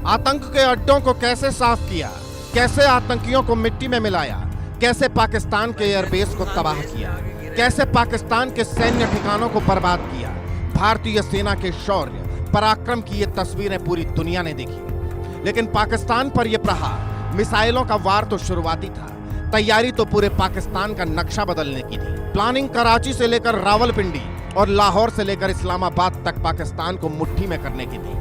आतंक के अड्डों को कैसे साफ किया, कैसे आतंकियों को मिट्टी में मिलाया, कैसे पाकिस्तान के एयरबेस को तबाह किया, कैसे पाकिस्तान के सैन्य ठिकानों को बर्बाद किया। भारतीय सेना के शौर्य पराक्रम की ये तस्वीरें पूरी दुनिया ने देखी। लेकिन पाकिस्तान पर यह प्रहार, मिसाइलों का वार तो शुरुआती था, तैयारी तो पूरे पाकिस्तान का नक्शा बदलने की थी। प्लानिंग कराची से लेकर रावलपिंडी और लाहौर से लेकर इस्लामाबाद तक पाकिस्तान को मुट्ठी में करने की थी।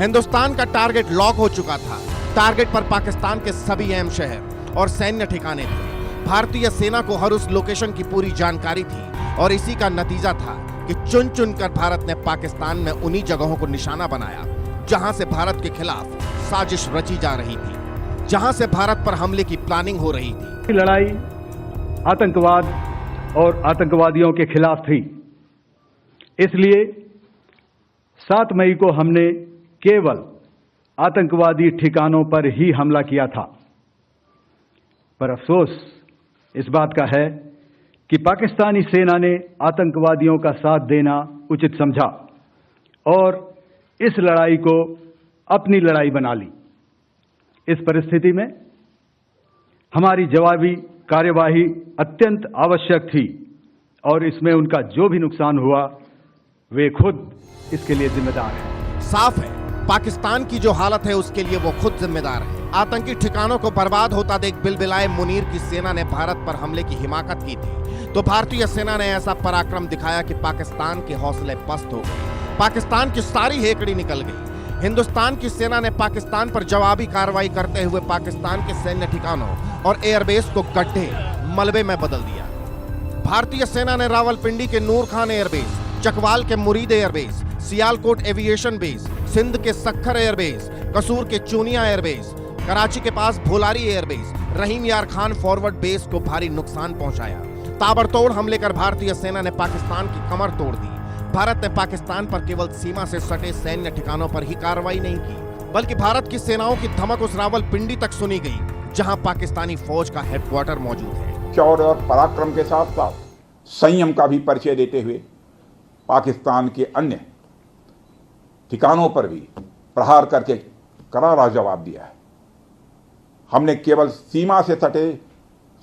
हिंदुस्तान का टारगेट लॉक हो चुका था। टारगेट पर पाकिस्तान के सभी अहम शहर और सैन्य ठिकाने थे। भारतीय सेना को हर उस लोकेशन की पूरी जानकारी थी और इसी का नतीजा था कि चुन चुन कर भारत ने पाकिस्तान में उन्हीं जगहों को निशाना बनाया जहां से भारत के खिलाफ साजिश रची जा रही थी, जहां से भारत पर हमले की प्लानिंग हो रही थी। लड़ाई आतंकवाद और आतंकवादियों के खिलाफ थी। इसलिए 7 मई को हमने केवल आतंकवादी ठिकानों पर ही हमला किया था। पर अफसोस इस बात का है कि पाकिस्तानी सेना ने आतंकवादियों का साथ देना उचित समझा और इस लड़ाई को अपनी लड़ाई बना ली। इस परिस्थिति में हमारी जवाबी कार्यवाही अत्यंत आवश्यक थी और इसमें उनका जो भी नुकसान हुआ वे खुद इसके लिए जिम्मेदार हैं। साफ है, पाकिस्तान की जो हालत है उसके लिए वो खुद जिम्मेदार है। आतंकी ठिकानों को बर्बाद होता देख बिलबिलाए मुनीर की सेना ने भारत पर हमले की हिमाकत की थी, तो भारतीय सेना ने ऐसा पराक्रम दिखाया कि पाकिस्तान के हौसले पस्त हो गए, पाकिस्तान की सारी हेकड़ी निकल गई। हिंदुस्तान की सेना ने पाकिस्तान पर जवाबी कार्रवाई करते हुए पाकिस्तान के सैन्य ठिकानों और एयरबेस को गड्ढे मलबे में बदल दिया। भारतीय सेना ने रावलपिंडी के नूर खान एयरबेस, चकवाल के Murid airbase, Sialkot aviation base, Sindh के सखर एयरबेस, कसूर के चूनिया एयरबेस, कराची के पास भोलारी एयरबेस, रहीम यार खान फॉरवर्ड बेस को भारी नुकसान पहुंचाया। ताबड़तोड़ हमले कर भारतीय सेना ने पाकिस्तान की कमर तोड़ दी। भारत ने पाकिस्तान पर केवल सीमा से सटे सैन्य ठिकानों पर ही कार्रवाई नहीं की, बल्कि भारत की सेनाओं की धमक उस रावलपिंडी तक सुनी गई जहां पाकिस्तानी फौज का हेडक्वार्टर मौजूद है। शौर्य और पराक्रम के साथ साथ संयम का भी परिचय देते हुए पाकिस्तान के अन्य ठिकानों पर भी प्रहार करके करारा जवाब दिया है। हमने केवल सीमा से सटे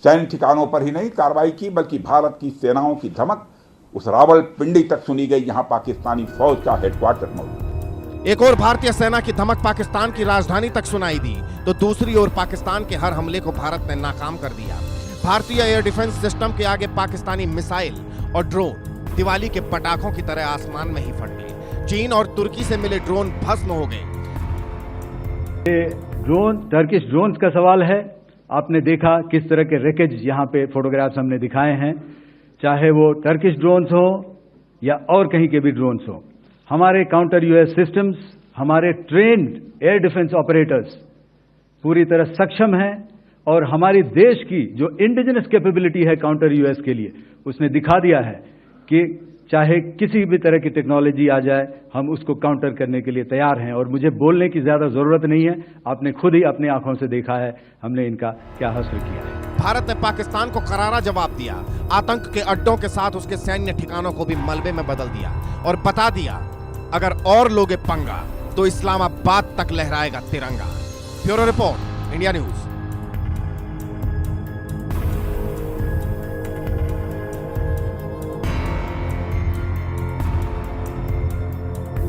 सैन्य ठिकानों पर ही नहीं कार्रवाई की, बल्कि भारत की सेनाओं की धमक उस रावलपिंडी तक सुनी गई जहां पाकिस्तानी फौज का हेडक्वार्टर मौजूद। एक और भारतीय सेना की धमक पाकिस्तान की राजधानी तक सुनाई दी, तो दूसरी ओर पाकिस्तान के हर हमले को भारत ने नाकाम कर दिया। भारतीय एयर डिफेंस सिस्टम के आगे पाकिस्तानी मिसाइल और ड्रोन दिवाली के पटाखों की तरह आसमान में ही फट गए। चीन और तुर्की से मिले ड्रोन भस्म हो गए। ड्रोन, टर्किश ड्रोन्स का सवाल है। आपने देखा किस तरह के रेकेज यहाँ पे फोटोग्राफ्स हमने दिखाए हैं, चाहे वो टर्किश ड्रोन्स हो या और कहीं के भी ड्रोन्स हो। हमारे काउंटर यूएस सिस्टम्स, हमारे ट्रेन्ड एयर डिफेंस ऑपरेटर्स पूरी तरह सक्षम हैं और हमारी देश की जो इंडिजिनस कैपेबिलिटी है काउंटर यूएस के लिए, उसने दिखा दिया है कि चाहे किसी भी तरह की टेक्नोलॉजी आ जाए, हम उसको काउंटर करने के लिए तैयार हैं और मुझे बोलने की ज्यादा जरूरत नहीं है। आपने खुद ही अपनी आंखों से देखा है हमने इनका क्या हासिल किया है। भारत ने पाकिस्तान को करारा जवाब दिया, आतंक के अड्डों के साथ उसके सैन्य ठिकानों को भी मलबे में बदल दिया और बता दिया अगर और लोगे पंगा तो इस्लामाबाद तक लहराएगा तिरंगा। Bureau report, India news.